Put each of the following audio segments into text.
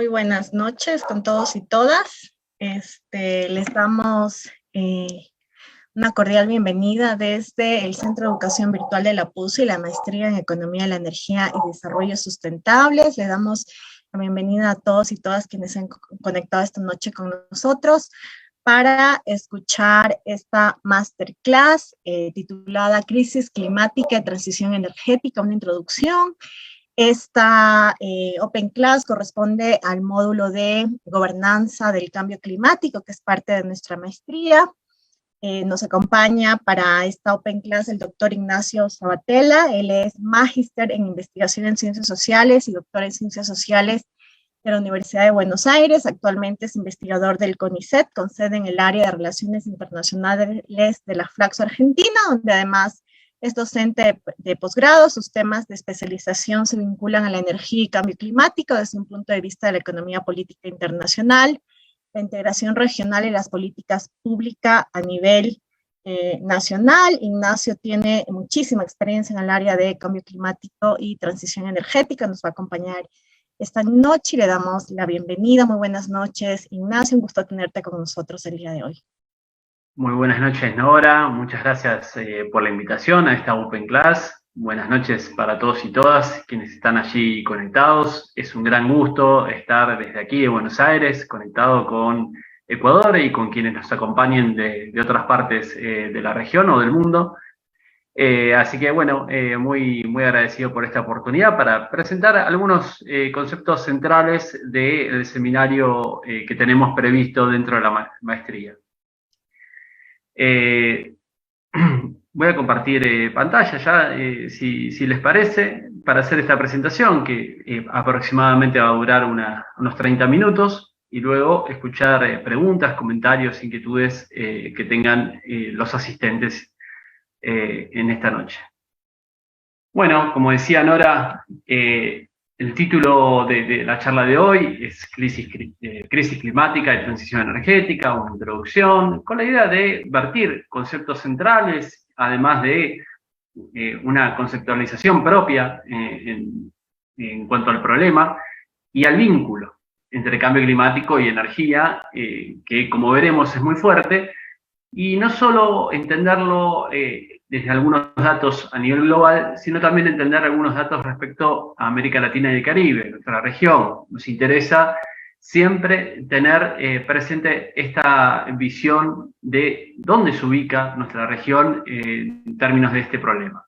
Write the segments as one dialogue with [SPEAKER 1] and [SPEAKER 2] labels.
[SPEAKER 1] Muy buenas noches con todos y todas. Les damos una cordial bienvenida desde el Centro de Educación Virtual de la PUSO y la Maestría en Economía de la Energía y Desarrollo Sustentables. Le damos la bienvenida a todos y todas quienes se han conectado esta noche con nosotros para escuchar esta masterclass titulada Crisis Climática y Transición Energética, una introducción. Esta Open Class corresponde al módulo de gobernanza del cambio climático, que es parte de nuestra maestría. Nos acompaña para esta Open Class el doctor Ignacio Sabatella. Él es magíster en investigación en ciencias sociales y doctor en ciencias sociales de la Universidad de Buenos Aires. Actualmente es investigador del CONICET, con sede en el área de Relaciones Internacionales de la Flaxo Argentina, donde además es docente de posgrado. Sus temas de especialización se vinculan a la energía y cambio climático desde un punto de vista de la economía política internacional, la integración regional y las políticas públicas a nivel nacional. Ignacio tiene muchísima experiencia en el área de cambio climático y transición energética. Nos va a acompañar esta noche y le damos la bienvenida. Muy buenas noches, Ignacio. Un gusto tenerte con nosotros el día de hoy.
[SPEAKER 2] Muy buenas noches, Nora. Muchas gracias por la invitación a esta Open Class. Buenas noches para todos y todas quienes están allí conectados. Es un gran gusto estar desde aquí de Buenos Aires, conectado con Ecuador y con quienes nos acompañen de otras partes de la región o del mundo. Así que bueno, muy agradecido por esta oportunidad para presentar algunos conceptos centrales del seminario que tenemos previsto dentro de la maestría. Voy a compartir pantalla ya, si les parece, para hacer esta presentación que aproximadamente va a durar unos 30 minutos y luego escuchar preguntas, comentarios, inquietudes que tengan los asistentes en esta noche. Bueno, como decía Nora, el título de la charla de hoy es Crisis Climática y Transición Energética, una introducción, con la idea de vertir conceptos centrales, además de una conceptualización propia en cuanto al problema y al vínculo entre cambio climático y energía, que como veremos es muy fuerte, y no solo entenderlo desde algunos datos a nivel global, sino también entender algunos datos respecto a América Latina y el Caribe, nuestra región. Nos interesa siempre tener presente esta visión de dónde se ubica nuestra región en términos de este problema.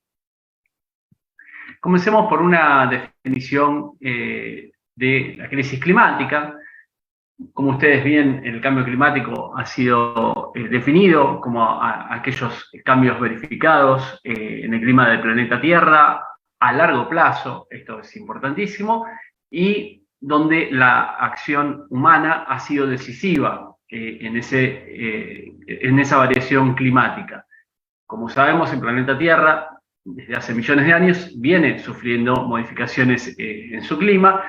[SPEAKER 2] Comencemos por una definición de la crisis climática. Como ustedes ven, el cambio climático ha sido definido como aquellos cambios verificados en el clima del planeta Tierra a largo plazo, esto es importantísimo, y donde la acción humana ha sido decisiva en esa variación climática. Como sabemos, el planeta Tierra, desde hace millones de años, viene sufriendo modificaciones en su clima,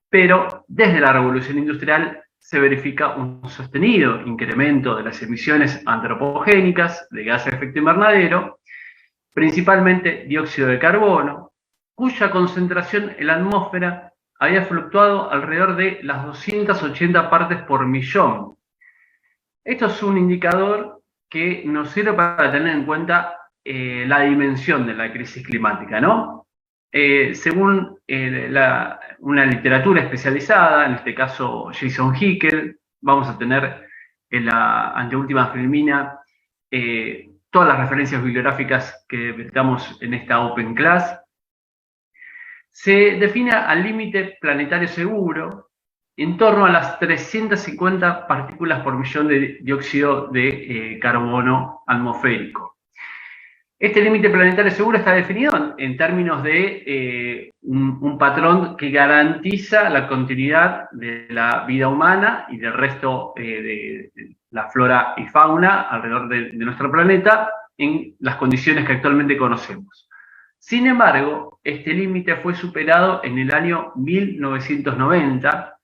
[SPEAKER 2] pero desde la revolución industrial se verifica un sostenido incremento de las emisiones antropogénicas de gases de efecto invernadero, principalmente dióxido de carbono, cuya concentración en la atmósfera había fluctuado alrededor de las 280 partes por millón. Esto es un indicador que nos sirve para tener en cuenta la dimensión de la crisis climática, ¿no? Según una literatura especializada, en este caso Jason Hickel, vamos a tener en la anteúltima filmina todas las referencias bibliográficas que metamos en esta Open Class. Se define al límite planetario seguro en torno a las 350 partículas por millón de dióxido de carbono atmosférico. Este límite planetario seguro está definido en términos de un patrón que garantiza la continuidad de la vida humana y del resto de la flora y fauna alrededor de nuestro planeta en las condiciones que actualmente conocemos. Sin embargo, este límite fue superado en el año 1990,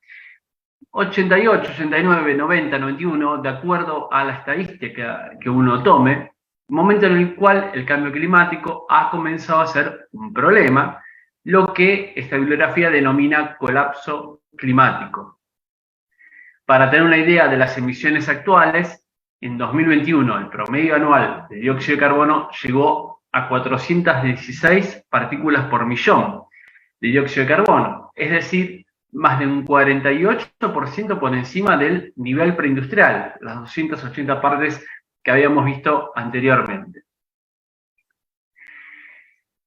[SPEAKER 2] 88, 89, 90, 91, de acuerdo a la estadística que uno tome, momento en el cual el cambio climático ha comenzado a ser un problema, lo que esta bibliografía denomina colapso climático. Para tener una idea de las emisiones actuales, en 2021 el promedio anual de dióxido de carbono llegó a 416 partículas por millón de dióxido de carbono, es decir, más de un 48% por encima del nivel preindustrial, las 280 partes que habíamos visto anteriormente.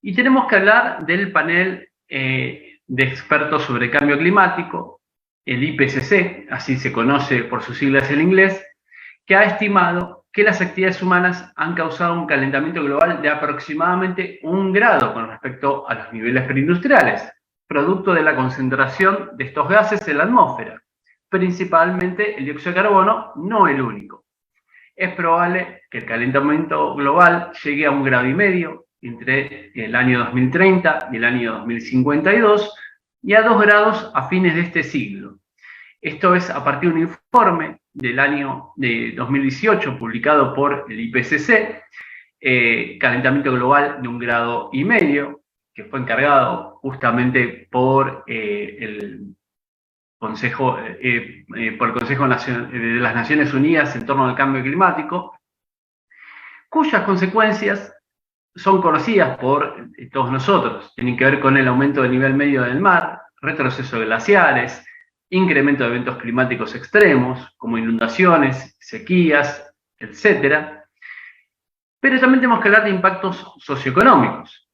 [SPEAKER 2] Y tenemos que hablar del panel de expertos sobre cambio climático, el IPCC, así se conoce por sus siglas en inglés, que ha estimado que las actividades humanas han causado un calentamiento global de aproximadamente 1 grado con respecto a los niveles preindustriales, producto de la concentración de estos gases en la atmósfera, principalmente el dióxido de carbono, no el único. Es probable que el calentamiento global llegue a 1,5 grados entre el año 2030 y el año 2052 y a 2 grados a fines de este siglo. Esto es a partir de un informe del año de 2018 publicado por el IPCC, calentamiento global de 1,5 grados, que fue encargado justamente por el Consejo de las Naciones Unidas en torno al cambio climático, cuyas consecuencias son conocidas por todos nosotros. Tienen que ver con el aumento del nivel medio del mar, retroceso de glaciares, incremento de eventos climáticos extremos, como inundaciones, sequías, etc. Pero también tenemos que hablar de impactos socioeconómicos,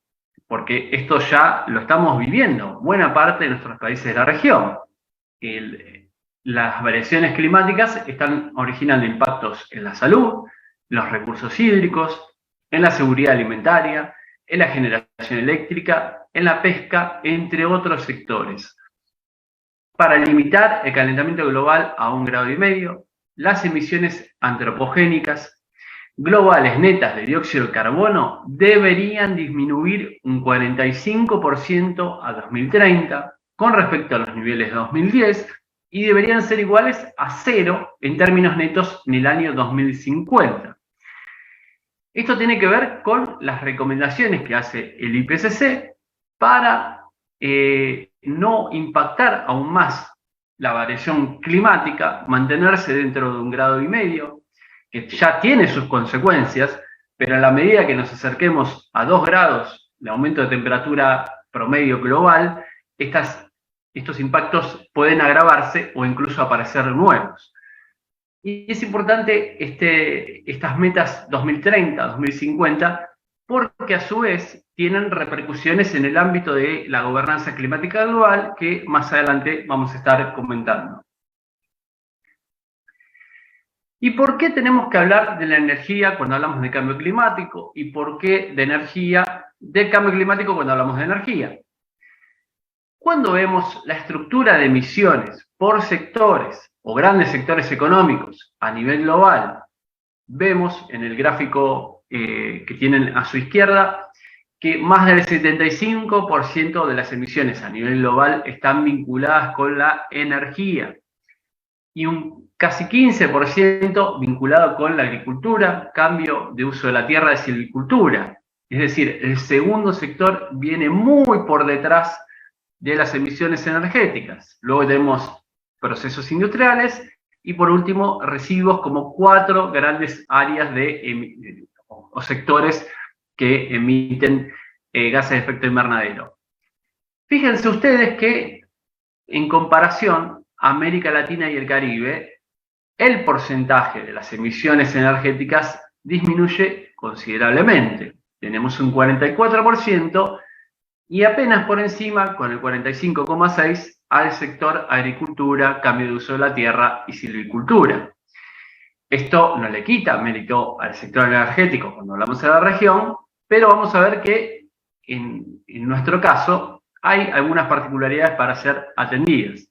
[SPEAKER 2] porque esto ya lo estamos viviendo, buena parte de nuestros países de la región. Las variaciones climáticas están originando impactos en la salud, en los recursos hídricos, en la seguridad alimentaria, en la generación eléctrica, en la pesca, entre otros sectores. Para limitar el calentamiento global a 1,5 grados, las emisiones antropogénicas globales netas de dióxido de carbono deberían disminuir un 45% a 2030 con respecto a los niveles de 2010 y deberían ser iguales a 0 en términos netos en el año 2050. Esto tiene que ver con las recomendaciones que hace el IPCC para no impactar aún más la variación climática, mantenerse dentro de 1,5 grados, que ya tiene sus consecuencias, pero a la medida que nos acerquemos a 2 grados de aumento de temperatura promedio global, estos impactos pueden agravarse o incluso aparecer nuevos. Y es importante estas metas 2030, 2050, porque a su vez tienen repercusiones en el ámbito de la gobernanza climática global que más adelante vamos a estar comentando. ¿Y por qué tenemos que hablar de la energía cuando hablamos de cambio climático? ¿Y por qué del cambio climático cuando hablamos de energía? Cuando vemos la estructura de emisiones por sectores o grandes sectores económicos a nivel global, vemos en el gráfico que tienen a su izquierda que más del 75% de las emisiones a nivel global están vinculadas con la energía y un casi 15% vinculado con la agricultura, cambio de uso de la tierra de silvicultura. Es decir, el segundo sector viene muy por detrás de las emisiones energéticas. Luego tenemos procesos industriales y por último residuos como 4 grandes áreas o sectores que emiten gases de efecto invernadero. Fíjense ustedes que en comparación América Latina y el Caribe, el porcentaje de las emisiones energéticas disminuye considerablemente. Tenemos un 44% y apenas por encima, con el 45,6%, al sector agricultura, cambio de uso de la tierra y silvicultura. Esto no le quita mérito al sector energético cuando hablamos de la región, pero vamos a ver que en nuestro caso hay algunas particularidades para ser atendidas.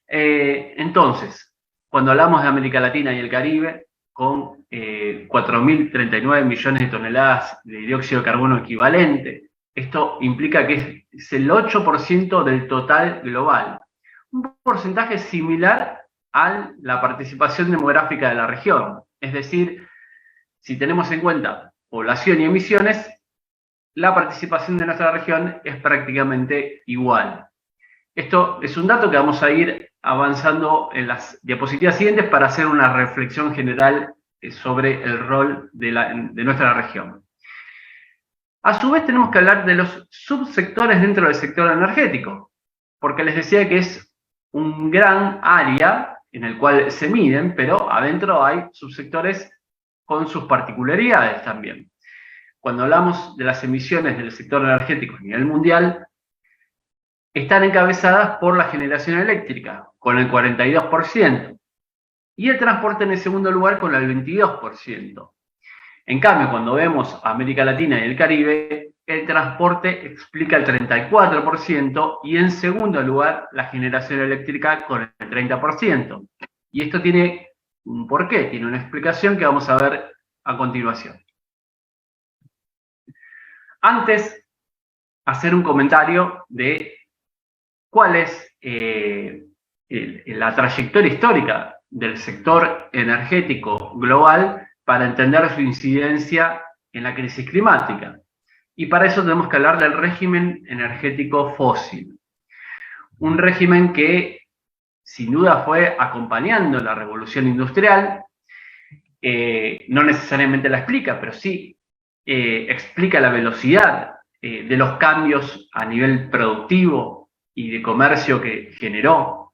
[SPEAKER 2] Entonces, cuando hablamos de América Latina y el Caribe, con 4.039 millones de toneladas de dióxido de carbono equivalente, esto implica que es el 8% del total global. Un porcentaje similar a la participación demográfica de la región. Es decir, si tenemos en cuenta población y emisiones, la participación de nuestra región es prácticamente igual. Esto es un dato que vamos a ir avanzando en las diapositivas siguientes para hacer una reflexión general sobre el rol de nuestra región. A su vez tenemos que hablar de los subsectores dentro del sector energético, porque les decía que es un gran área en el cual se miden, pero adentro hay subsectores con sus particularidades también. Cuando hablamos de las emisiones del sector energético a nivel mundial, están encabezadas por la generación eléctrica, con el 42%, y el transporte en el segundo lugar con el 22%. En cambio, cuando vemos a América Latina y el Caribe, el transporte explica el 34% y en segundo lugar la generación eléctrica con el 30%. Y esto tiene un porqué, tiene una explicación que vamos a ver a continuación. Antes, hacer un comentario de cuál es la trayectoria histórica del sector energético global para entender su incidencia en la crisis climática. Y para eso tenemos que hablar del régimen energético fósil. Un régimen que sin duda fue acompañando la revolución industrial, no necesariamente la explica, pero sí explica la velocidad de los cambios a nivel productivo y de comercio que generó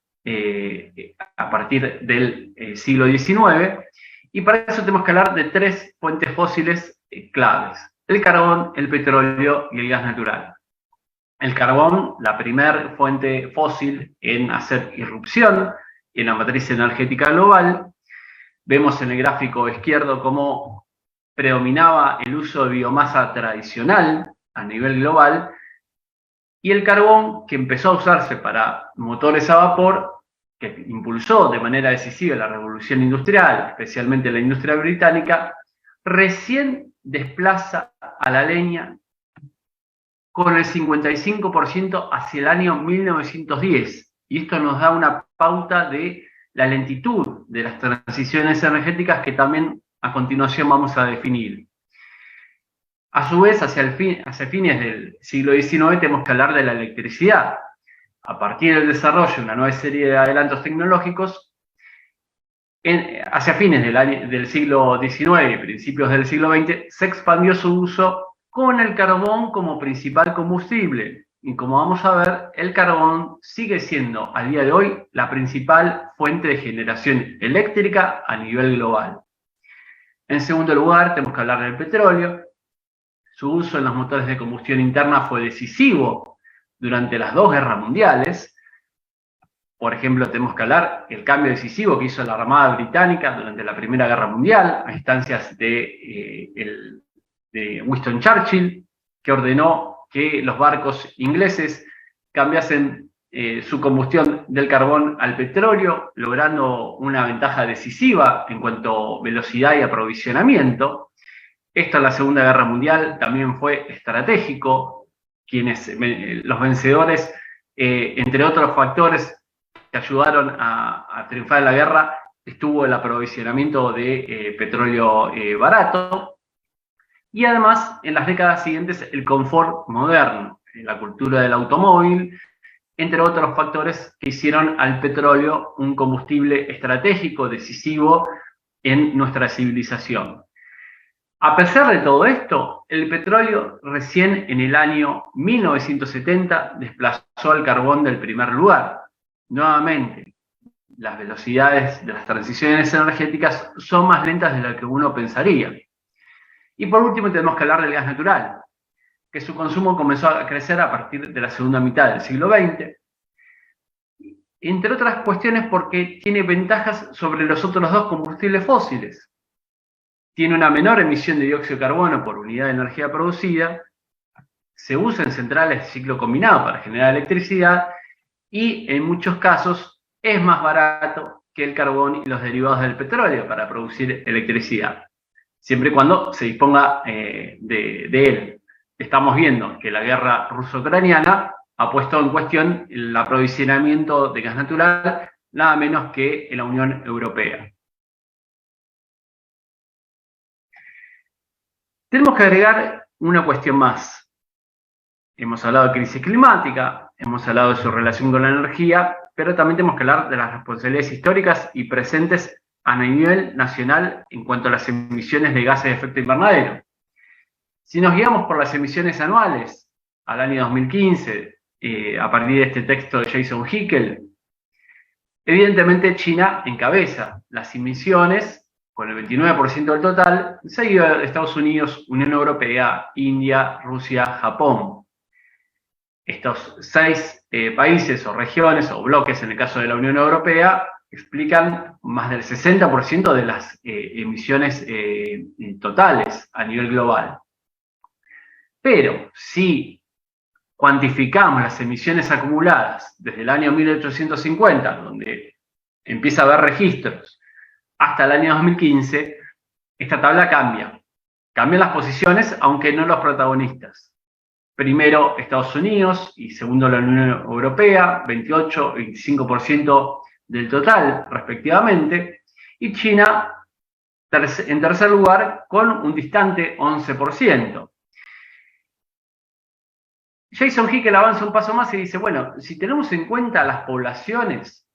[SPEAKER 2] a partir del siglo XIX. Y para eso tenemos que hablar de tres fuentes fósiles claves: el carbón, el petróleo y el gas natural. El carbón, la primera fuente fósil en hacer irrupción en la matriz energética global. Vemos en el gráfico izquierdo cómo predominaba el uso de biomasa tradicional a nivel global, y el carbón, que empezó a usarse para motores a vapor, que impulsó de manera decisiva la revolución industrial, especialmente la industria británica, recién desplaza a la leña con el 55% hacia el año 1910. Y esto nos da una pauta de la lentitud de las transiciones energéticas que también a continuación vamos a definir. A su vez, hacia fines del siglo XIX tenemos que hablar de la electricidad. A partir del desarrollo de una nueva serie de adelantos tecnológicos, hacia fines del siglo XIX y principios del siglo XX, se expandió su uso con el carbón como principal combustible. Y como vamos a ver, el carbón sigue siendo a día de hoy la principal fuente de generación eléctrica a nivel global. En segundo lugar, tenemos que hablar del petróleo. Su uso en los motores de combustión interna fue decisivo durante las dos guerras mundiales. Por ejemplo, tenemos que hablar del cambio decisivo que hizo la Armada Británica durante la Primera Guerra Mundial, a instancias de Winston Churchill, que ordenó que los barcos ingleses cambiasen su combustión del carbón al petróleo, logrando una ventaja decisiva en cuanto a velocidad y aprovisionamiento. Esto en la Segunda Guerra Mundial también fue estratégico. Los vencedores, entre otros factores que ayudaron a triunfar en la guerra, estuvo el aprovisionamiento de petróleo barato. Y además, en las décadas siguientes, el confort moderno, la cultura del automóvil, entre otros factores que hicieron al petróleo un combustible estratégico, decisivo en nuestra civilización. A pesar de todo esto, el petróleo recién en el año 1970 desplazó al carbón del primer lugar. Nuevamente, las velocidades de las transiciones energéticas son más lentas de lo que uno pensaría. Y por último tenemos que hablar del gas natural, que su consumo comenzó a crecer a partir de la segunda mitad del siglo XX, entre otras cuestiones porque tiene ventajas sobre los otros dos combustibles fósiles. Tiene una menor emisión de dióxido de carbono por unidad de energía producida, se usa en centrales de ciclo combinado para generar electricidad y en muchos casos es más barato que el carbón y los derivados del petróleo para producir electricidad, siempre y cuando se disponga de él. Estamos viendo que la guerra ruso-ucraniana ha puesto en cuestión el aprovisionamiento de gas natural, nada menos que en la Unión Europea. Tenemos que agregar una cuestión más. Hemos hablado de crisis climática, hemos hablado de su relación con la energía, pero también tenemos que hablar de las responsabilidades históricas y presentes a nivel nacional en cuanto a las emisiones de gases de efecto invernadero. Si nos guiamos por las emisiones anuales al año 2015, a partir de este texto de Jason Hickel, evidentemente China encabeza las emisiones con el 29% del total, seguido de Estados Unidos, Unión Europea, India, Rusia, Japón. Estos 6 países o regiones o bloques, en el caso de la Unión Europea, explican más del 60% de las emisiones totales a nivel global. Pero si cuantificamos las emisiones acumuladas desde el año 1850, donde empieza a haber registros, hasta el año 2015, esta tabla cambia. Cambian las posiciones, aunque no los protagonistas. Primero Estados Unidos y segundo la Unión Europea, 28 y 25% del total respectivamente, y China en tercer lugar con un distante 11%. Jason Hickel avanza un paso más y dice, bueno, si tenemos en cuenta las poblaciones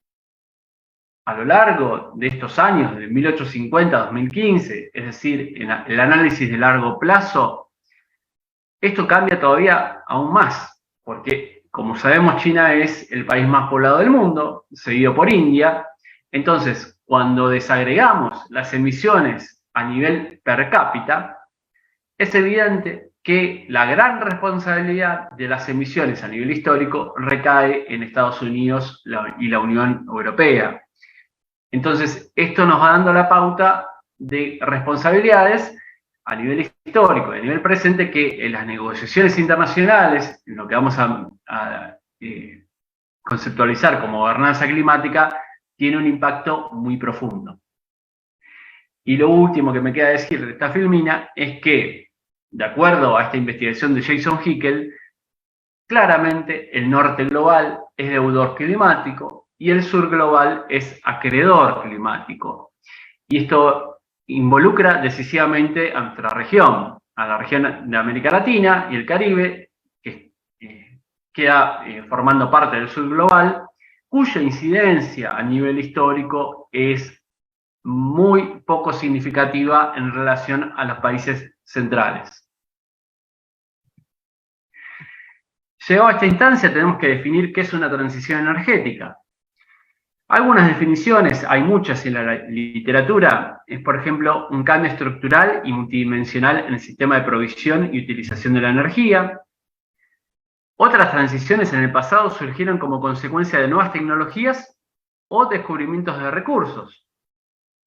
[SPEAKER 2] a lo largo de estos años, de 1850 a 2015, es decir, en el análisis de largo plazo, esto cambia todavía aún más, porque como sabemos China es el país más poblado del mundo, seguido por India. Entonces, cuando desagregamos las emisiones a nivel per cápita, es evidente que la gran responsabilidad de las emisiones a nivel histórico recae en Estados Unidos y la Unión Europea. Entonces, esto nos va dando la pauta de responsabilidades a nivel histórico y a nivel presente que en las negociaciones internacionales, en lo que vamos a conceptualizar como gobernanza climática, tiene un impacto muy profundo. Y lo último que me queda decir de esta filmina es que, de acuerdo a esta investigación de Jason Hickel, claramente el norte global es deudor climático y el sur global es acreedor climático. Y esto involucra decisivamente a nuestra región, a la región de América Latina y el Caribe, que queda formando parte del sur global, cuya incidencia a nivel histórico es muy poco significativa en relación a los países centrales. Llegado a esta instancia tenemos que definir qué es una transición energética. Algunas definiciones, hay muchas en la literatura, es por ejemplo un cambio estructural y multidimensional en el sistema de provisión y utilización de la energía. Otras transiciones en el pasado surgieron como consecuencia de nuevas tecnologías o descubrimientos de recursos.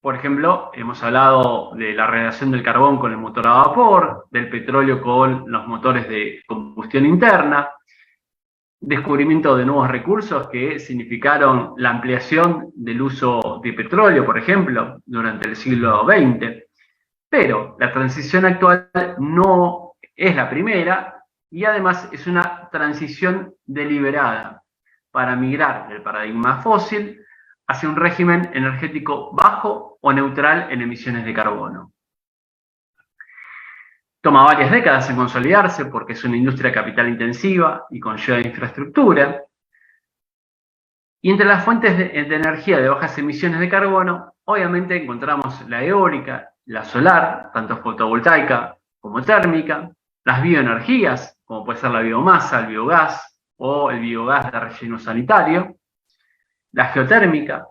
[SPEAKER 2] Por ejemplo, hemos hablado de la relación del carbón con el motor a vapor, del petróleo con los motores de combustión interna, descubrimiento de nuevos recursos que significaron la ampliación del uso de petróleo, por ejemplo, durante el siglo XX. Pero la transición actual no es la primera y además es una transición deliberada para migrar del paradigma fósil hacia un régimen energético bajo o neutral en emisiones de carbono. Toma varias décadas en consolidarse porque es una industria capital intensiva y conlleva infraestructura. Y entre las fuentes de energía de bajas emisiones de carbono, obviamente encontramos la eólica, la solar, tanto fotovoltaica como térmica, las bioenergías, como puede ser la biomasa, el biogás o el biogás de relleno sanitario, la geotérmica,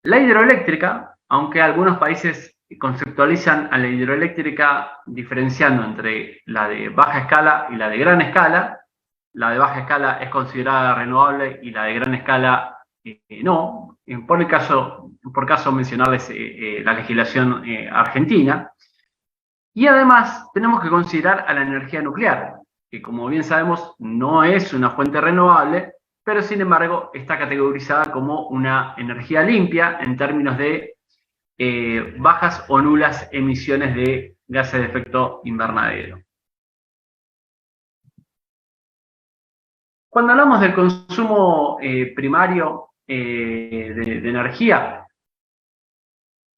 [SPEAKER 2] la hidroeléctrica, aunque algunos países conceptualizan a la hidroeléctrica diferenciando entre la de baja escala y la de gran escala. La de baja escala es considerada renovable y la de gran escala no. Por caso mencionarles la legislación argentina. Y además tenemos que considerar a la energía nuclear, que como bien sabemos no es una fuente renovable, pero sin embargo está categorizada como una energía limpia en términos de bajas o nulas emisiones de gases de efecto invernadero. Cuando hablamos del consumo primario de energía,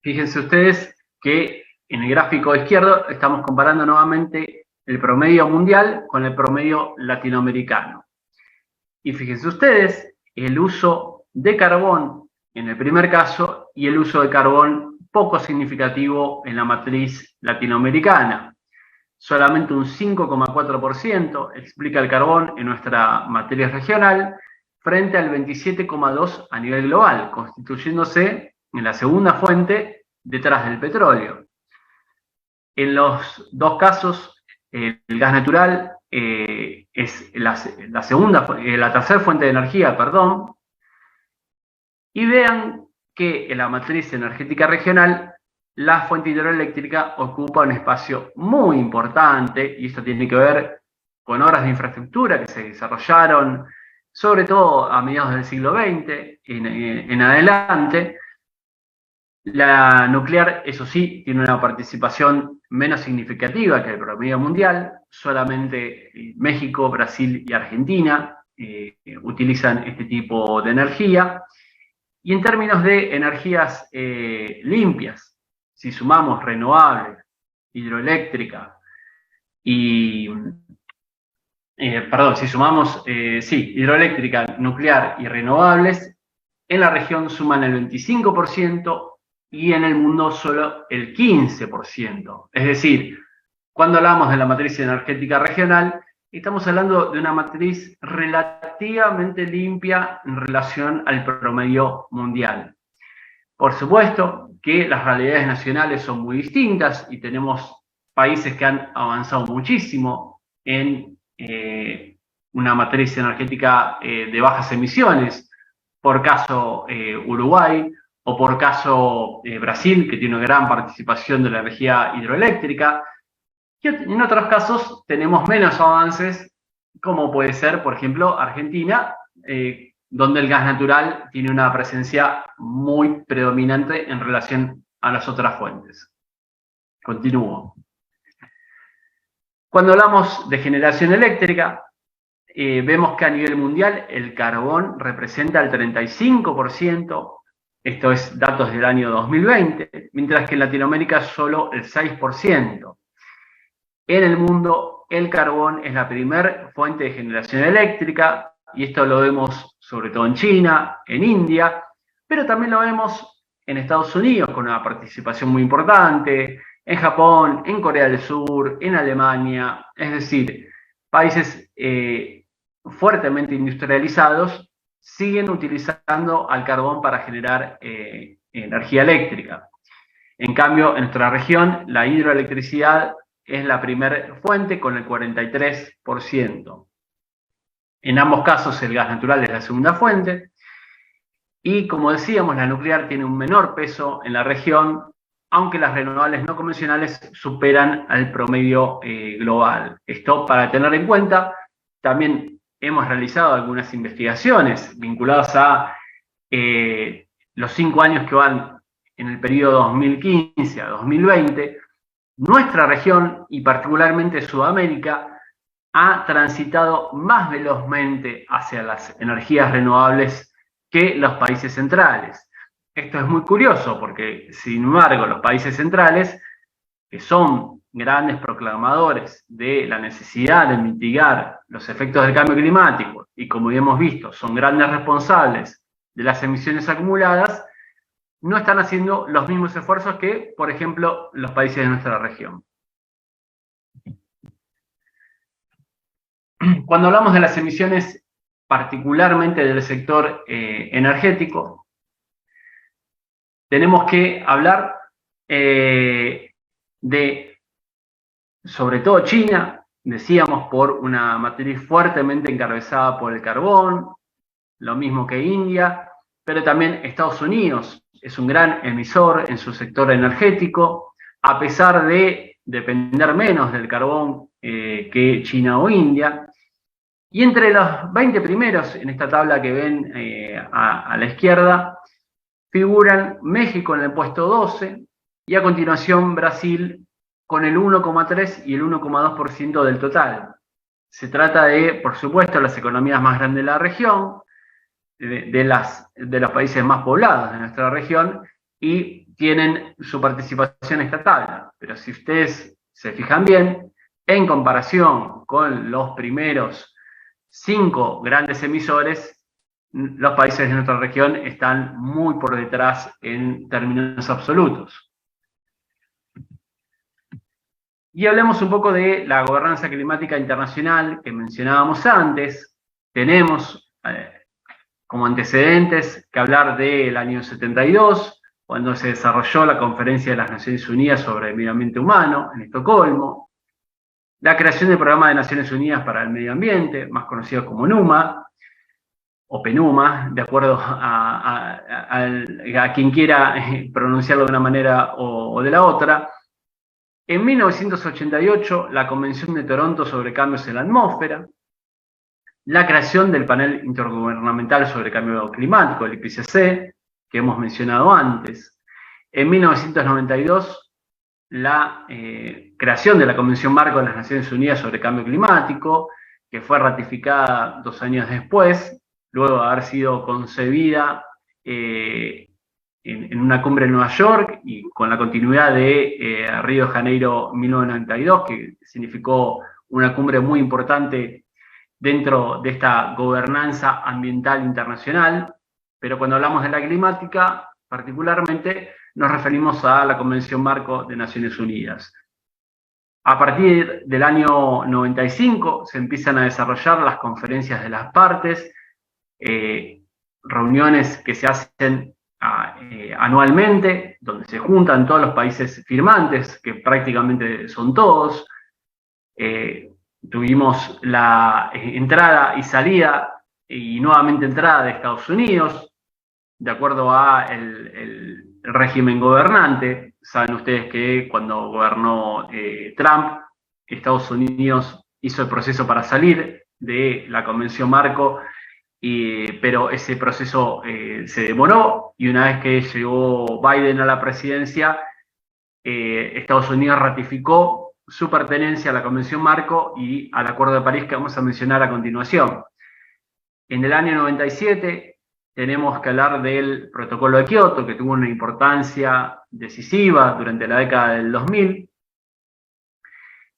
[SPEAKER 2] fíjense ustedes que en el gráfico izquierdo estamos comparando nuevamente el promedio mundial con el promedio latinoamericano. Y fíjense ustedes, el uso de carbón en el primer caso y el uso de carbón poco significativo en la matriz latinoamericana. Solamente un 5,4% explica el carbón en nuestra matriz regional, frente al 27,2% a nivel global, constituyéndose en la segunda fuente detrás del petróleo. En los dos casos, el gas natural es la tercera fuente de energía, perdón, y vean que en la matriz energética regional la fuente hidroeléctrica ocupa un espacio muy importante, y esto tiene que ver con obras de infraestructura que se desarrollaron, sobre todo a mediados del siglo XX en adelante. La nuclear, eso sí, tiene una participación menos significativa que el promedio mundial. Solamente México, Brasil y Argentina utilizan este tipo de energía. Y en términos de energías limpias, si sumamos renovable, hidroeléctrica y si sumamos hidroeléctrica, nuclear y renovables, en la región suman el 25% y en el mundo solo el 15%. Es decir, cuando hablamos de la matriz energética regional, estamos hablando de una matriz relativamente limpia en relación al promedio mundial. Por supuesto que las realidades nacionales son muy distintas y tenemos países que han avanzado muchísimo en una matriz energética de bajas emisiones, por caso Uruguay, o por caso Brasil, que tiene una gran participación de la energía hidroeléctrica. Y en otros casos tenemos menos avances, como puede ser, por ejemplo, Argentina, donde el gas natural tiene una presencia muy predominante en relación a las otras fuentes. Continúo. Cuando hablamos de generación eléctrica, vemos que a nivel mundial el carbón representa el 35%, esto es datos del año 2020, mientras que en Latinoamérica solo el 6%. En el mundo, el carbón es la primera fuente de generación eléctrica, y esto lo vemos sobre todo en China, en India, pero también lo vemos en Estados Unidos con una participación muy importante, en Japón, en Corea del Sur, en Alemania, es decir, países fuertemente industrializados siguen utilizando al carbón para generar energía eléctrica. En cambio, en nuestra región, la hidroelectricidad es la primera fuente con el 43%. En ambos casos, el gas natural es la segunda fuente. Y como decíamos, la nuclear tiene un menor peso en la región, aunque las renovables no convencionales superan al promedio global. Esto para tener en cuenta. También hemos realizado algunas investigaciones vinculadas a los 5 años que van en el periodo 2015 a 2020. Nuestra región, y particularmente Sudamérica, ha transitado más velozmente hacia las energías renovables que los países centrales. Esto es muy curioso porque, sin embargo, los países centrales, que son grandes proclamadores de la necesidad de mitigar los efectos del cambio climático y, como ya hemos visto, son grandes responsables de las emisiones acumuladas, no están haciendo los mismos esfuerzos que, por ejemplo, los países de nuestra región. Cuando hablamos de las emisiones, particularmente del sector energético, tenemos que hablar de, sobre todo China, decíamos, por una matriz fuertemente encabezada por el carbón, lo mismo que India, pero también Estados Unidos es un gran emisor en su sector energético, a pesar de depender menos del carbón que China o India. Y entre los 20 primeros en esta tabla que ven a la izquierda, figuran México en el puesto 12 y a continuación Brasil con el 1,3 y el 1,2% del total. Se trata de, por supuesto, las economías más grandes de la región, de los países más poblados de nuestra región, y tienen su participación en esta tabla. Pero si ustedes se fijan bien, en comparación con los primeros 5 grandes emisores, los países de nuestra región están muy por detrás en términos absolutos. Y hablemos un poco de la gobernanza climática internacional que mencionábamos antes. Tenemos como antecedentes que hablar del año 72, cuando se desarrolló la Conferencia de las Naciones Unidas sobre el Medio Ambiente Humano en Estocolmo, la creación del Programa de Naciones Unidas para el Medio Ambiente, más conocido como NUMA, o PENUMA, de acuerdo a quien quiera pronunciarlo de una manera o de la otra. En 1988, la Convención de Toronto sobre Cambios en la Atmósfera, la creación del Panel Intergubernamental sobre Cambio Climático, el IPCC, que hemos mencionado antes. En 1992, la creación de la Convención Marco de las Naciones Unidas sobre Cambio Climático, que fue ratificada 2 años después, luego de haber sido concebida en una cumbre en Nueva York y con la continuidad de Río de Janeiro 1992, que significó una cumbre muy importante dentro de esta gobernanza ambiental internacional. Pero cuando hablamos de la climática, particularmente, nos referimos a la Convención Marco de Naciones Unidas. A partir del año 95 se empiezan a desarrollar las conferencias de las partes, reuniones que se hacen anualmente, donde se juntan todos los países firmantes, que prácticamente son todos. Tuvimos la entrada y salida, y nuevamente entrada de Estados Unidos, de acuerdo a el régimen gobernante. Saben ustedes que cuando gobernó Trump, Estados Unidos hizo el proceso para salir de la Convención Marco, pero ese proceso se demoró, y una vez que llegó Biden a la presidencia, Estados Unidos ratificó su pertenencia a la Convención Marco y al Acuerdo de París, que vamos a mencionar a continuación. En el año 97 tenemos que hablar del Protocolo de Kioto, que tuvo una importancia decisiva durante la década del 2000.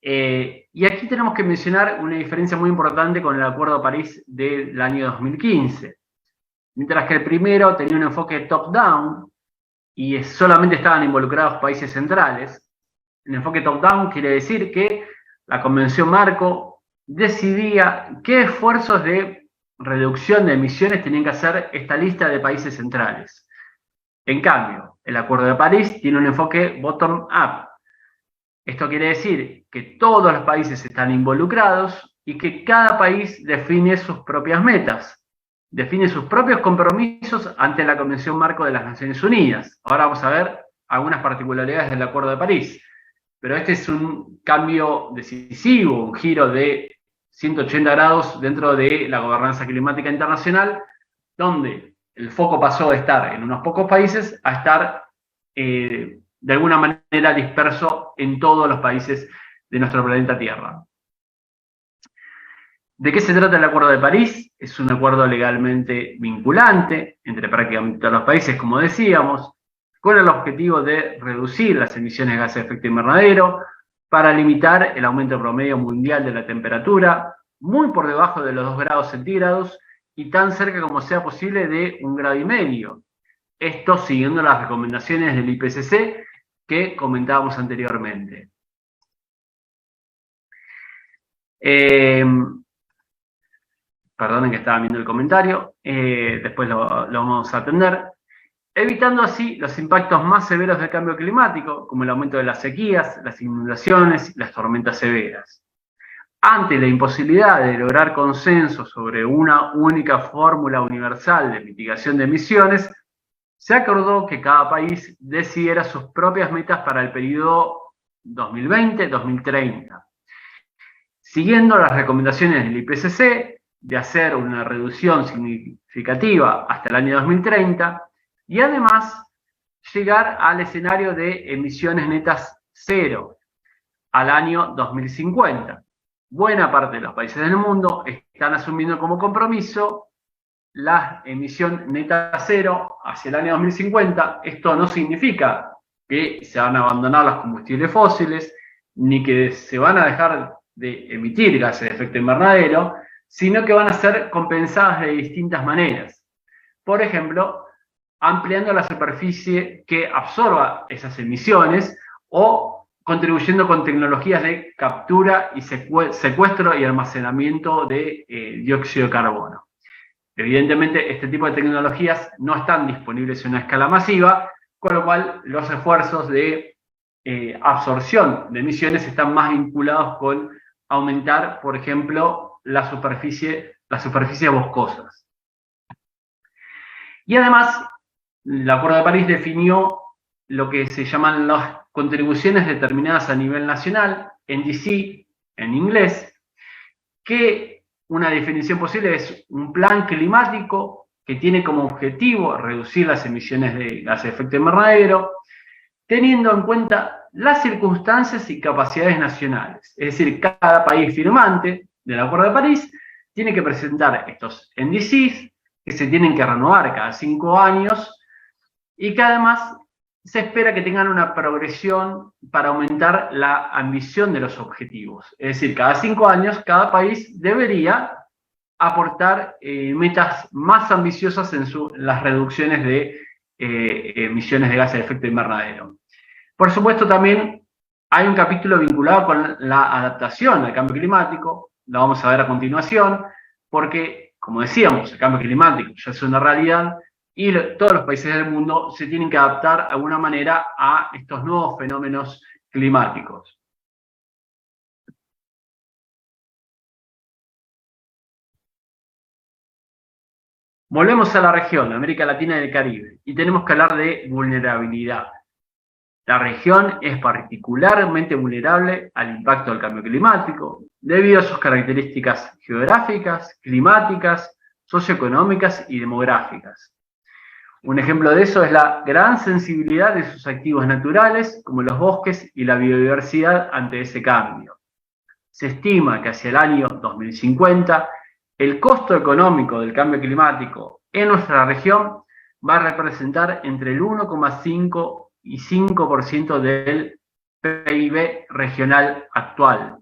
[SPEAKER 2] Y aquí tenemos que mencionar una diferencia muy importante con el Acuerdo de París del año 2015. Mientras que el primero tenía un enfoque top-down y solamente estaban involucrados países centrales, el enfoque top-down quiere decir que la Convención Marco decidía qué esfuerzos de reducción de emisiones tenían que hacer esta lista de países centrales. En cambio, el Acuerdo de París tiene un enfoque bottom-up. Esto quiere decir que todos los países están involucrados y que cada país define sus propias metas, define sus propios compromisos ante la Convención Marco de las Naciones Unidas. Ahora vamos a ver algunas particularidades del Acuerdo de París, pero este es un cambio decisivo, un giro de 180 grados dentro de la gobernanza climática internacional, donde el foco pasó de estar en unos pocos países a estar de alguna manera disperso en todos los países de nuestro planeta Tierra. ¿De qué se trata el Acuerdo de París? Es un acuerdo legalmente vinculante entre prácticamente todos los países, como decíamos, con el objetivo de reducir las emisiones de gases de efecto invernadero para limitar el aumento promedio mundial de la temperatura, muy por debajo de los 2 grados centígrados y tan cerca como sea posible de 1,5 grados. Esto siguiendo las recomendaciones del IPCC que comentábamos anteriormente. Perdonen que estaba viendo el comentario, después lo vamos a atender. Evitando así los impactos más severos del cambio climático, como el aumento de las sequías, las inundaciones y las tormentas severas. Ante la imposibilidad de lograr consenso sobre una única fórmula universal de mitigación de emisiones, se acordó que cada país decidiera sus propias metas para el periodo 2020-2030, siguiendo las recomendaciones del IPCC de hacer una reducción significativa hasta el año 2030 y además llegar al escenario de emisiones netas cero al año 2050. Buena parte de los países del mundo están asumiendo como compromiso la emisión neta cero hacia el año 2050. Esto no significa que se van a abandonar los combustibles fósiles, ni que se van a dejar de emitir gases de efecto invernadero, sino que van a ser compensadas de distintas maneras. Por ejemplo, ampliando la superficie que absorba esas emisiones o contribuyendo con tecnologías de captura y secuestro y almacenamiento de dióxido de carbono. Evidentemente, este tipo de tecnologías no están disponibles en una escala masiva, con lo cual los esfuerzos de absorción de emisiones están más vinculados con aumentar, por ejemplo, las superficies boscosas. Y además, el Acuerdo de París definió lo que se llaman las contribuciones determinadas a nivel nacional, NDC en inglés, que una definición posible es un plan climático que tiene como objetivo reducir las emisiones de gases de efecto invernadero, teniendo en cuenta las circunstancias y capacidades nacionales. Es decir, cada país firmante del Acuerdo de París tiene que presentar estos NDCs, que se tienen que renovar cada 5 años, y que además se espera que tengan una progresión para aumentar la ambición de los objetivos. Es decir, cada 5 años cada país debería aportar metas más ambiciosas en las reducciones de emisiones de gases de efecto invernadero. Por supuesto, también hay un capítulo vinculado con la adaptación al cambio climático, lo vamos a ver a continuación, porque, como decíamos, el cambio climático ya es una realidad y todos los países del mundo se tienen que adaptar de alguna manera a estos nuevos fenómenos climáticos. Volvemos a la región, América Latina y el Caribe, y tenemos que hablar de vulnerabilidad. La región es particularmente vulnerable al impacto del cambio climático debido a sus características geográficas, climáticas, socioeconómicas y demográficas. Un ejemplo de eso es la gran sensibilidad de sus activos naturales, como los bosques y la biodiversidad ante ese cambio. Se estima que hacia el año 2050, el costo económico del cambio climático en nuestra región va a representar entre el 1,5 y 5% del PIB regional actual,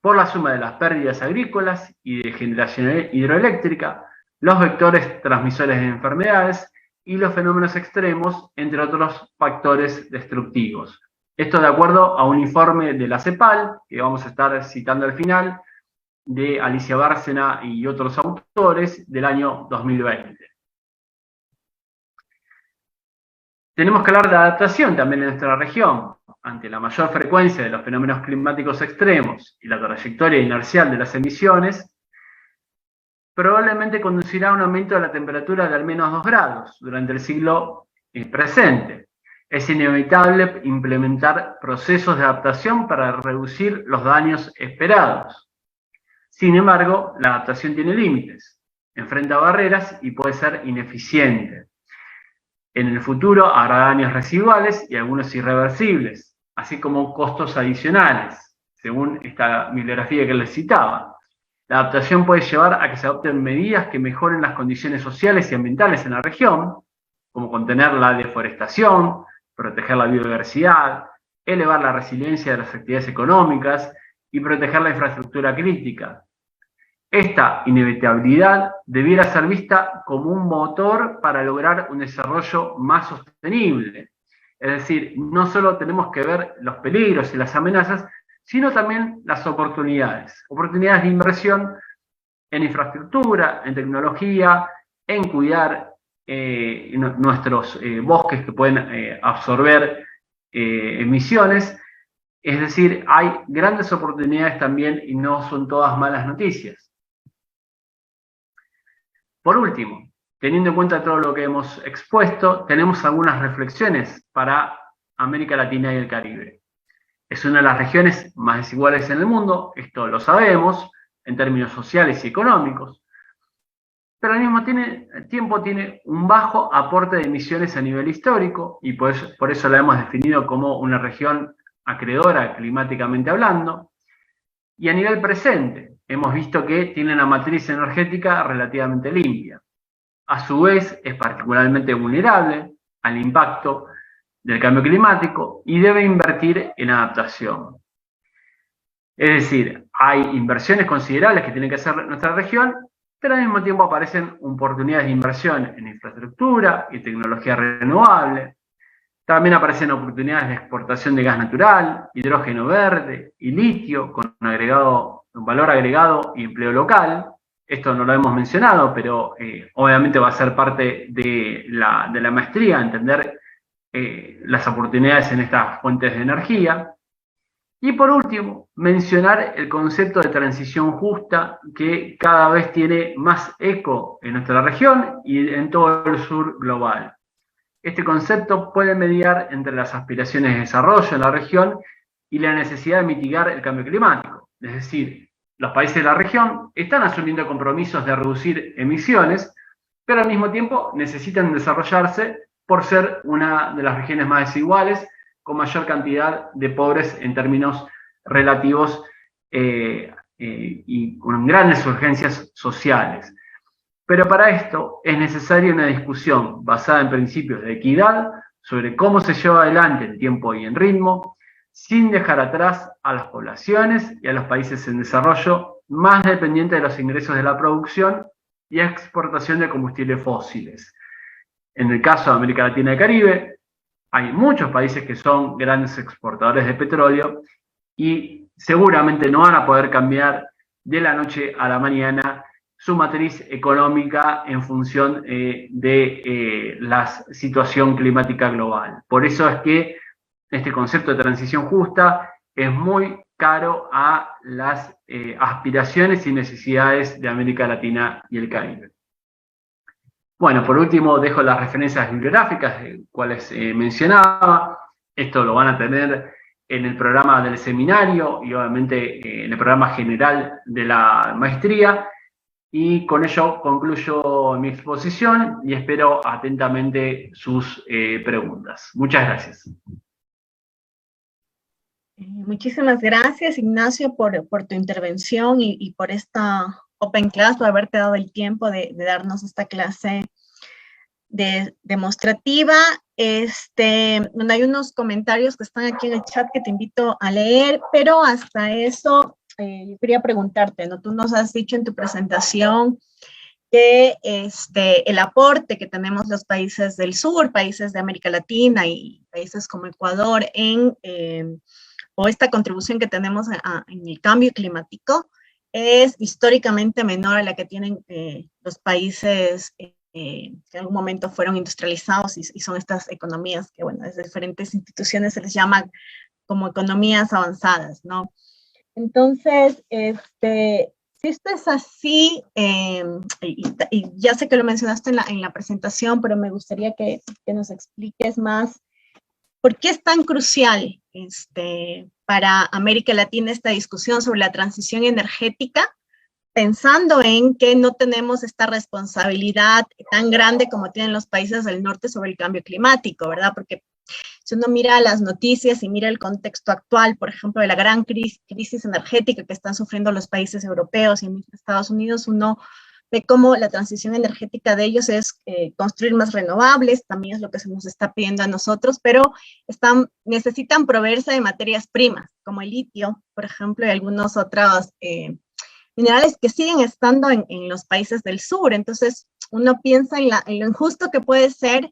[SPEAKER 2] por la suma de las pérdidas agrícolas y de generación hidroeléctrica, los vectores transmisores de enfermedades y los fenómenos extremos, entre otros factores destructivos. Esto de acuerdo a un informe de la CEPAL, que vamos a estar citando al final, de Alicia Bárcena y otros autores, del año 2020. Tenemos que hablar de adaptación también en nuestra región. Ante la mayor frecuencia de los fenómenos climáticos extremos y la trayectoria inercial de las emisiones, probablemente conducirá a un aumento de la temperatura de al menos 2 grados durante el siglo presente. Es inevitable implementar procesos de adaptación para reducir los daños esperados. Sin embargo, la adaptación tiene límites, enfrenta barreras y puede ser ineficiente. En el futuro habrá daños residuales y algunos irreversibles, así como costos adicionales, según esta bibliografía que les citaba. La adaptación puede llevar a que se adopten medidas que mejoren las condiciones sociales y ambientales en la región, como contener la deforestación, proteger la biodiversidad, elevar la resiliencia de las actividades económicas y proteger la infraestructura crítica. Esta inevitabilidad debiera ser vista como un motor para lograr un desarrollo más sostenible. Es decir, no solo tenemos que ver los peligros y las amenazas, sino también las oportunidades. Oportunidades de inversión en infraestructura, en tecnología, en cuidar nuestros bosques que pueden absorber emisiones. Es decir, hay grandes oportunidades también y no son todas malas noticias. Por último, teniendo en cuenta todo lo que hemos expuesto, tenemos algunas reflexiones para América Latina y el Caribe. Es una de las regiones más desiguales en el mundo, esto lo sabemos, en términos sociales y económicos, pero al mismo tiempo tiene un bajo aporte de emisiones a nivel histórico, y por eso la hemos definido como una región acreedora climáticamente hablando, y a nivel presente, hemos visto que tiene una matriz energética relativamente limpia. A su vez, es particularmente vulnerable al impacto del cambio climático y debe invertir en adaptación. Es decir, hay inversiones considerables que tiene que hacer nuestra región, pero al mismo tiempo aparecen oportunidades de inversión en infraestructura y tecnología renovable. También aparecen oportunidades de exportación de gas natural, hidrógeno verde y litio con un valor agregado y empleo local. Esto no lo hemos mencionado, pero obviamente va a ser parte de la maestría, entender las oportunidades en estas fuentes de energía. Y por último, mencionar el concepto de transición justa que cada vez tiene más eco en nuestra región y en todo el sur global. Este concepto puede mediar entre las aspiraciones de desarrollo en la región y la necesidad de mitigar el cambio climático. Es decir, los países de la región están asumiendo compromisos de reducir emisiones, pero al mismo tiempo necesitan desarrollarse por ser una de las regiones más desiguales, con mayor cantidad de pobres en términos relativos y con grandes urgencias sociales. Pero para esto es necesaria una discusión basada en principios de equidad sobre cómo se lleva adelante en tiempo y en ritmo, sin dejar atrás a las poblaciones y a los países en desarrollo más dependientes de los ingresos de la producción y exportación de combustibles fósiles. En el caso de América Latina y Caribe, hay muchos países que son grandes exportadores de petróleo y seguramente no van a poder cambiar de la noche a la mañana su matriz económica en función de la situación climática global. Por eso es que este concepto de transición justa es muy caro a las aspiraciones y necesidades de América Latina y el Caribe. Bueno, por último dejo las referencias bibliográficas, cuales mencionaba. Esto lo van a tener en el programa del seminario y obviamente en el programa general de la maestría. Y con ello concluyo mi exposición y espero atentamente sus preguntas. Muchas gracias.
[SPEAKER 1] Muchísimas gracias, Ignacio, por tu intervención y por esta Open Class, por haberte dado el tiempo de darnos esta clase demostrativa. Bueno, hay unos comentarios que están aquí en el chat que te invito a leer, pero hasta eso yo quería preguntarte, ¿no? Tú nos has dicho en tu presentación que el aporte que tenemos los países del sur, países de América Latina y países como Ecuador o esta contribución que tenemos en el cambio climático es históricamente menor a la que tienen los países que en algún momento fueron industrializados y son estas economías que, bueno, desde diferentes instituciones se les llama como economías avanzadas, ¿no? Entonces, si esto es así, y ya sé que lo mencionaste en la presentación, pero me gustaría que nos expliques más por qué es tan crucial para América Latina esta discusión sobre la transición energética, pensando en que no tenemos esta responsabilidad tan grande como tienen los países del norte sobre el cambio climático, ¿verdad? Porque si uno mira las noticias y mira el contexto actual, por ejemplo, de la gran crisis energética que están sufriendo los países europeos y en Estados Unidos, uno ve cómo la transición energética de ellos es construir más renovables, también es lo que se nos está pidiendo a nosotros, pero necesitan proveerse de materias primas, como el litio, por ejemplo, y algunos otros minerales que siguen estando en los países del sur. Entonces, uno piensa en lo injusto que puede ser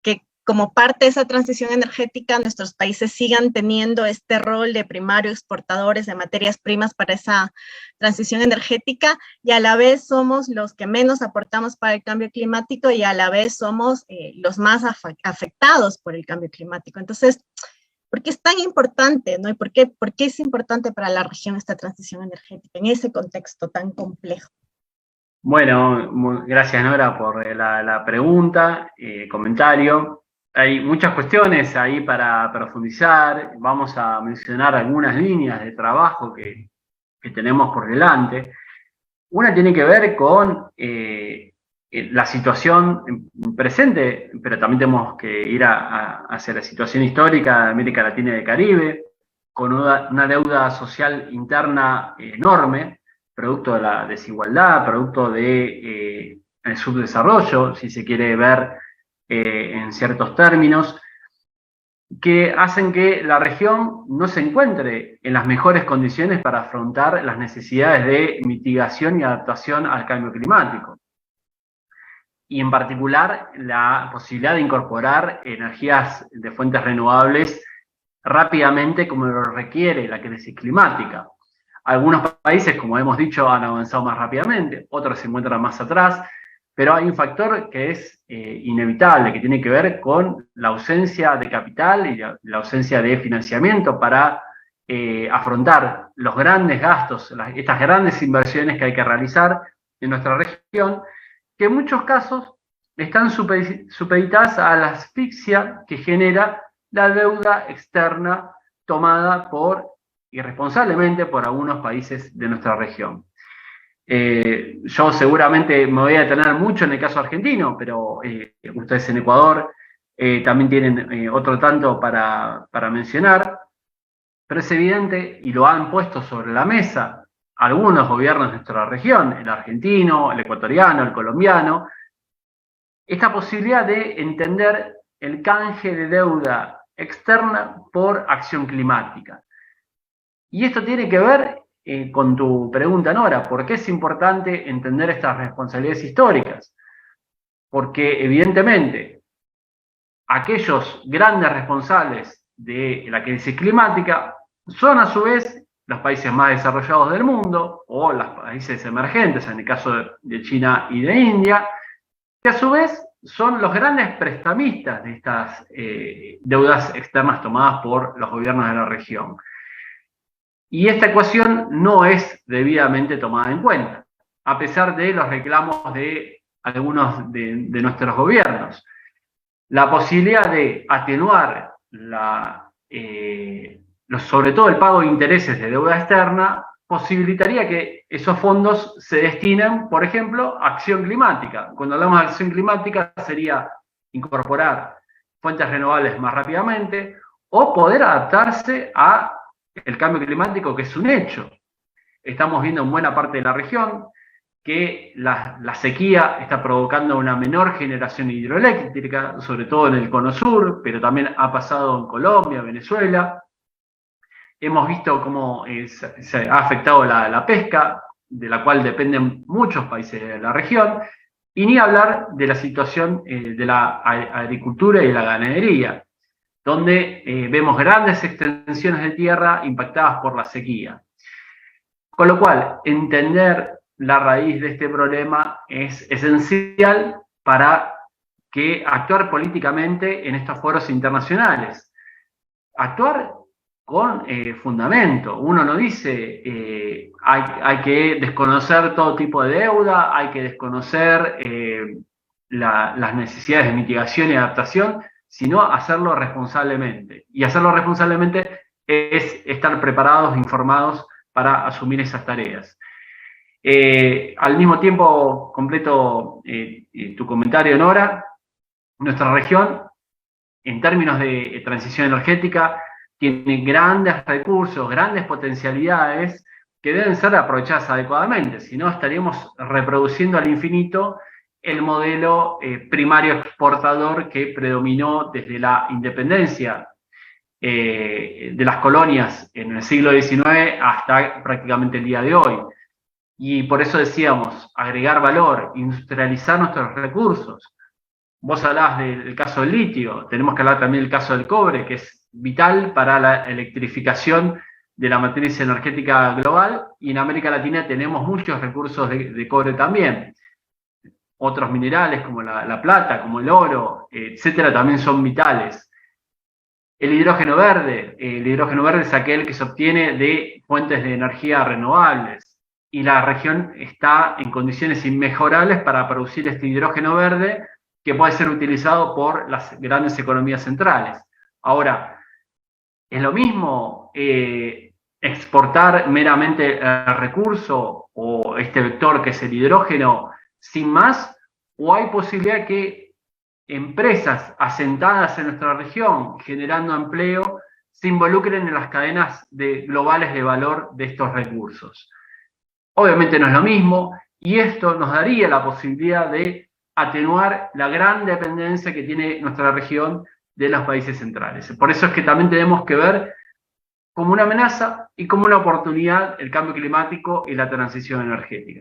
[SPEAKER 1] que como parte de esa transición energética, nuestros países sigan teniendo este rol de primario exportadores de materias primas para esa transición energética, y a la vez somos los que menos aportamos para el cambio climático y a la vez somos los más afectados por el cambio climático. Entonces, ¿por qué es tan importante, ¿no? ¿Y por qué es importante para la región esta transición energética en ese contexto tan complejo?
[SPEAKER 2] Bueno, gracias Nora por la pregunta, comentario. Hay muchas cuestiones ahí para profundizar. Vamos a mencionar algunas líneas de trabajo que tenemos por delante. Una tiene que ver con la situación presente, pero también tenemos que ir hacia la situación histórica de América Latina y del Caribe, con una deuda social interna enorme, producto de la desigualdad, producto de el subdesarrollo, si se quiere ver en ciertos términos. que hacen que la región no se encuentre en las mejores condiciones para afrontar las necesidades de mitigación y adaptación al cambio climático. Y en particular la posibilidad de incorporar energías de fuentes renovables rápidamente como lo requiere la crisis climática. Algunos países, como hemos dicho, han avanzado más rápidamente, otros se encuentran más atrás, pero hay un factor que es inevitable, que tiene que ver con la ausencia de capital y la ausencia de financiamiento para afrontar los grandes gastos, estas grandes inversiones que hay que realizar en nuestra región, que en muchos casos están supeditadas a la asfixia que genera la deuda externa tomada irresponsablemente por algunos países de nuestra región. Yo seguramente me voy a detener mucho en el caso argentino, pero ustedes en Ecuador también tienen otro tanto para mencionar, pero es evidente, y lo han puesto sobre la mesa algunos gobiernos de nuestra región, el argentino, el ecuatoriano, el colombiano, esta posibilidad de entender el canje de deuda externa por acción climática. Y esto tiene que ver con tu pregunta, Nora, ¿por qué es importante entender estas responsabilidades históricas? Porque evidentemente aquellos grandes responsables de la crisis climática son a su vez los países más desarrollados del mundo o los países emergentes, en el caso de China y de India, que a su vez son los grandes prestamistas de estas deudas externas tomadas por los gobiernos de la región. Y esta ecuación no es debidamente tomada en cuenta, a pesar de los reclamos de algunos de nuestros gobiernos. La posibilidad de atenuar sobre todo el pago de intereses de deuda externa posibilitaría que esos fondos se destinen, por ejemplo, a acción climática. Cuando hablamos de acción climática sería incorporar fuentes renovables más rápidamente o poder adaptarse a el cambio climático, que es un hecho. Estamos viendo en buena parte de la región que la sequía está provocando una menor generación hidroeléctrica, sobre todo en el cono sur, pero también ha pasado en Colombia, Venezuela. Hemos visto cómo se ha afectado la pesca, de la cual dependen muchos países de la región, y ni hablar de la situación de la agricultura y la ganadería, donde vemos grandes extensiones de tierra impactadas por la sequía. Con lo cual, entender la raíz de este problema es esencial para actuar políticamente en estos foros internacionales. Actuar con fundamento. Uno no dice hay que desconocer todo tipo de deuda, hay que desconocer las necesidades de mitigación y adaptación, sino hacerlo responsablemente. Y hacerlo responsablemente es estar preparados, informados para asumir esas tareas. Al mismo tiempo, completo tu comentario, Nora, nuestra región, en términos de transición energética, tiene grandes recursos, grandes potencialidades que deben ser aprovechadas adecuadamente, si no estaríamos reproduciendo al infinito el modelo primario exportador que predominó desde la independencia de las colonias en el siglo XIX hasta prácticamente el día de hoy. Y por eso decíamos, agregar valor, industrializar nuestros recursos. Vos hablabas del caso del litio, tenemos que hablar también del caso del cobre, que es vital para la electrificación de la matriz energética global, y en América Latina tenemos muchos recursos de cobre también. Otros minerales como la plata, como el oro, etcétera, también son vitales. El hidrógeno verde es aquel que se obtiene de fuentes de energía renovables, y la región está en condiciones inmejorables para producir este hidrógeno verde que puede ser utilizado por las grandes economías centrales. Ahora, ¿es lo mismo exportar meramente el recurso o este vector que es el hidrógeno sin más? ¿O hay posibilidad que empresas asentadas en nuestra región, generando empleo, se involucren en las cadenas globales de valor de estos recursos? Obviamente no es lo mismo, y esto nos daría la posibilidad de atenuar la gran dependencia que tiene nuestra región de los países centrales. Por eso es que también tenemos que ver como una amenaza y como una oportunidad el cambio climático y la transición energética.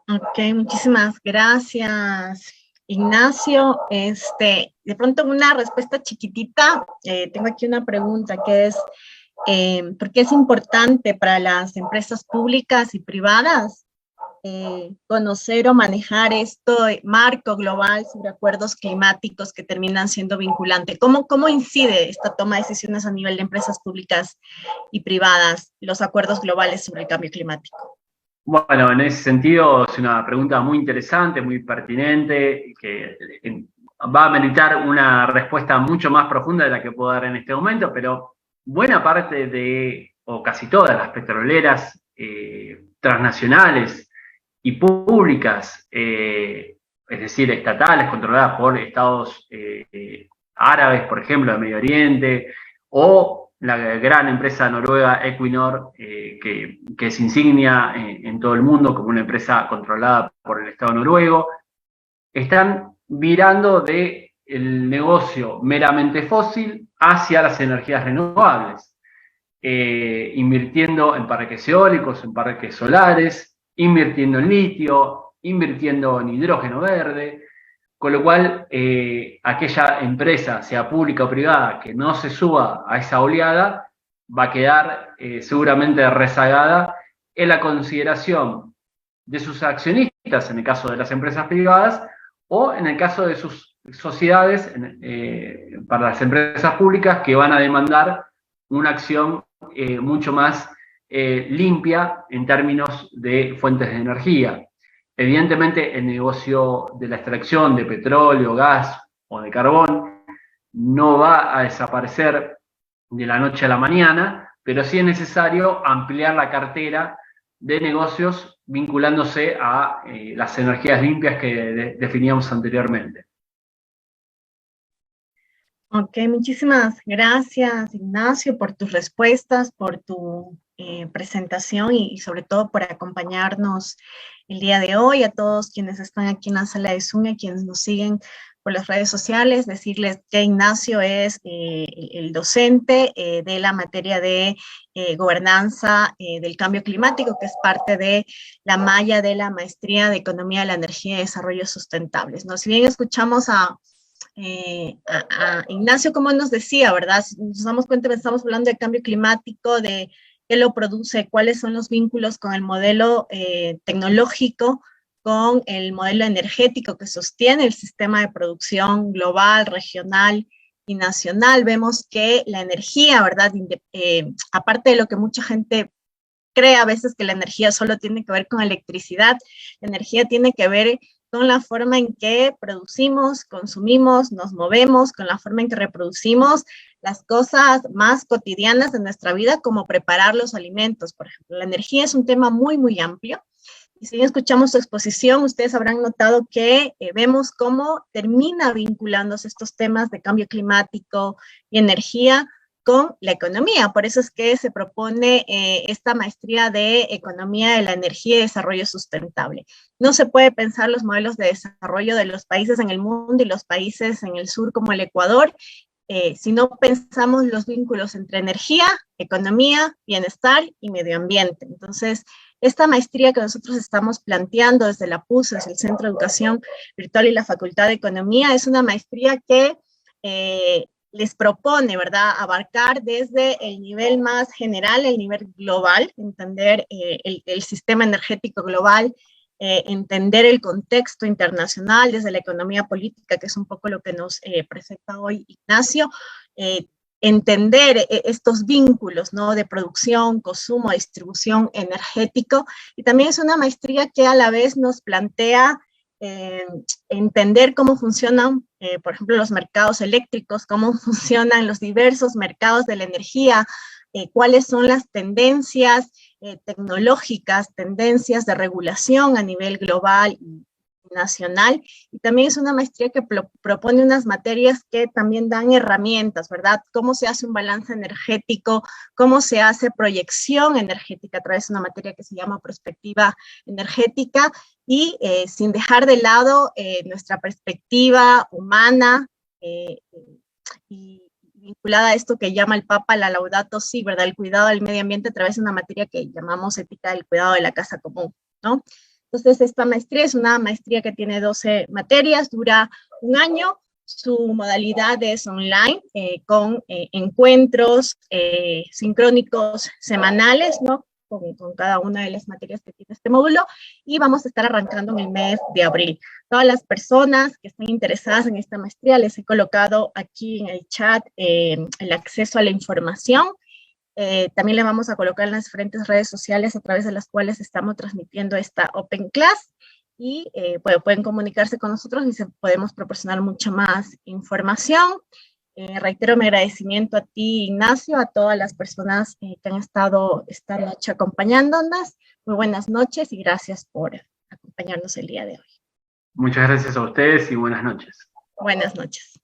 [SPEAKER 1] Ok, muchísimas gracias, Ignacio. De pronto una respuesta chiquitita. Tengo aquí una pregunta que es, ¿por qué es importante para las empresas públicas y privadas conocer o manejar marco global sobre acuerdos climáticos que terminan siendo vinculantes? ¿Cómo incide esta toma de decisiones a nivel de empresas públicas y privadas los acuerdos globales sobre el cambio climático?
[SPEAKER 2] Bueno, en ese sentido es una pregunta muy interesante, muy pertinente, que va a meritar una respuesta mucho más profunda de la que puedo dar en este momento, pero buena parte o casi todas las petroleras transnacionales y públicas, es decir, estatales, controladas por estados árabes, por ejemplo, de Medio Oriente, o la gran empresa noruega Equinor, que es insignia en todo el mundo como una empresa controlada por el Estado noruego, están virando del negocio meramente fósil hacia las energías renovables, invirtiendo en parques eólicos, en parques solares, invirtiendo en litio, invirtiendo en hidrógeno verde, con lo cual aquella empresa, sea pública o privada, que no se suba a esa oleada, va a quedar seguramente rezagada en la consideración de sus accionistas, en el caso de las empresas privadas, o en el caso de sus sociedades, para las empresas públicas, que van a demandar una acción mucho más limpia en términos de fuentes de energía. Evidentemente, el negocio de la extracción de petróleo, gas o de carbón no va a desaparecer de la noche a la mañana, pero sí es necesario ampliar la cartera de negocios vinculándose a las energías limpias que definíamos anteriormente.
[SPEAKER 1] Ok, muchísimas gracias, Ignacio, por tus respuestas, por tu presentación y sobre todo por acompañarnos el día de hoy. A todos quienes están aquí en la sala de Zoom, a quienes nos siguen por las redes sociales, decirles que Ignacio es el docente de la materia de gobernanza del cambio climático, que es parte de la malla de la maestría de Economía de la Energía y Desarrollo Sustentables, ¿no? Si bien escuchamos a Ignacio, como nos decía, ¿verdad? Nos damos cuenta que estamos hablando de cambio climático, de qué lo produce, cuáles son los vínculos con el modelo tecnológico, con el modelo energético que sostiene el sistema de producción global, regional y nacional. Vemos que la energía, ¿verdad? Aparte de lo que mucha gente cree a veces, que la energía solo tiene que ver con electricidad, la energía tiene que ver con la forma en que producimos, consumimos, nos movemos, con la forma en que reproducimos las cosas más cotidianas de nuestra vida, como preparar los alimentos, por ejemplo. La energía es un tema muy, muy amplio. Y si escuchamos su exposición, ustedes habrán notado que vemos cómo termina vinculándose estos temas de cambio climático y energía con la economía. Por eso es que se propone esta maestría de Economía de la Energía y Desarrollo Sustentable. No se puede pensar los modelos de desarrollo de los países en el mundo y los países en el sur como el Ecuador si no pensamos los vínculos entre energía, economía, bienestar y medio ambiente. Entonces, esta maestría que nosotros estamos planteando desde la PUS, desde el Centro de Educación Virtual y la Facultad de Economía, es una maestría que les propone, ¿verdad?, abarcar desde el nivel más general, el nivel global, entender el sistema energético global, entender el contexto internacional desde la economía política, que es un poco lo que nos presenta hoy Ignacio, entender estos vínculos, ¿no?, de producción, consumo, distribución energético, y también es una maestría que a la vez nos plantea entender cómo funcionan, por ejemplo, los mercados eléctricos, cómo funcionan los diversos mercados de la energía, cuáles son las tendencias tecnológicas, tendencias de regulación a nivel global y nacional, y también es una maestría que propone unas materias que también dan herramientas, ¿verdad? Cómo se hace un balance energético, cómo se hace proyección energética a través de una materia que se llama perspectiva energética, y sin dejar de lado nuestra perspectiva humana y vinculada a esto que llama el Papa la Laudato Si, ¿verdad? El cuidado del medio ambiente a través de una materia que llamamos ética del cuidado de la casa común, ¿no? Entonces, esta maestría es una maestría que tiene 12 materias, dura un año, su modalidad es online, con encuentros sincrónicos semanales, ¿no? Con cada una de las materias que tiene este módulo, y vamos a estar arrancando en el mes de abril. Todas las personas que estén interesadas en esta maestría, les he colocado aquí en el chat el acceso a la información. También le vamos a colocar en las diferentes redes sociales a través de las cuales estamos transmitiendo esta Open Class, y pueden comunicarse con nosotros y podemos proporcionar mucha más información. Reitero mi agradecimiento a ti, Ignacio, a todas las personas que han estado esta noche acompañándonos. Muy buenas noches y gracias por acompañarnos el día de hoy.
[SPEAKER 2] Muchas gracias a ustedes y buenas noches.
[SPEAKER 1] Buenas noches.